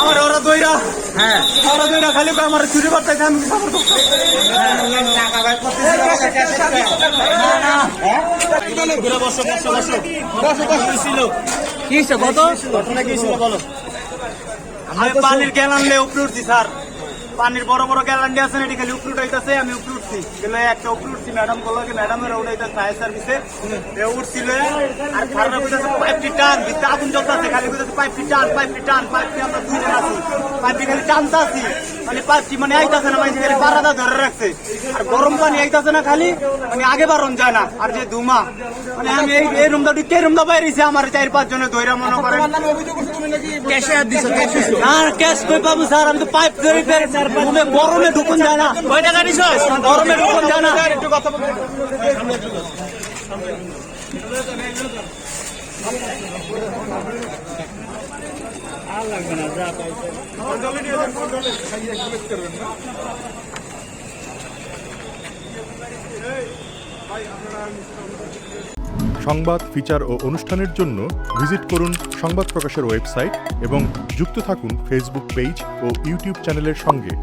আমার ওরা দইরা হ্যাঁ ওরা দইরা খালি আমার চুরি করতেছে আমি কি কত ঘটনা কি ছিল বলো? আমি পানির গ্যালান নিয়ে উপরে উঠছি স্যার, পানির বড় বড় গ্যালান দিয়ে আছেন এটি খালি উপরে উঠাইতেছে, আমি উপরে উঠছি গেলে একটা উপরে উঠছি ম্যাডাম বললো কি ম্যাডামের উঠাইতেছে ফায়ার সার্ভিসে উঠছিল আর খারাপ হইতেছে পাইপটি টান ভিতরে আগুন জ্বলতেছে খালি হইতেছে পাইপটি টান পাইপটি আমরা দুইজন আছি পাইপটি খালি টানতে আছি মানে পাইপটি মানে আইতাছে না মানে খালি বারাদা ধরে রাখছে আর গরম পানি আইতাছে না খালি মানে আগে বারণ যায় না আর যে ধুমা মানে আমি এই রুমটা কে রুমটা বাইরেছি আমার 4-5 জনে ধৈরা মনে করেন না ক্যাশ কই পাবো স্যার আমি তো পাইপ ধরে গরমে ঢুকুন যায় না কয় টাকা নিছ গরমে ঢুকুন যায় না একটু কথা বলতে আর লাগবে না যা সংবাদ, ফিচার ও অনুষ্ঠানের জন্য ভিজিট করুন সংবাদ প্রকাশের ওয়েবসাইট এবং যুক্ত থাকুন ফেসবুক পেজ ও ইউটিউব চ্যানেলের সঙ্গে।